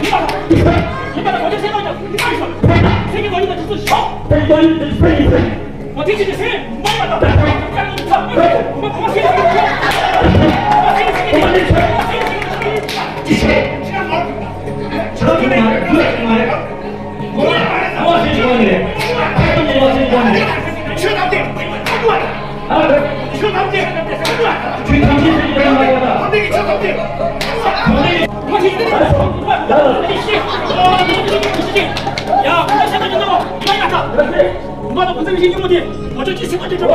이봐라 어제 생각이야. 세계 머리가 됐어. 쉬어. 어떻게 이제 세? 많이 맞다. 깜짝 놀랐다. 엄마 고맙게 야, 무슨 생각이 나와? 이만이 같아. 엄마도 무슨 생각이 못해? 어쩐지 생각이 좀.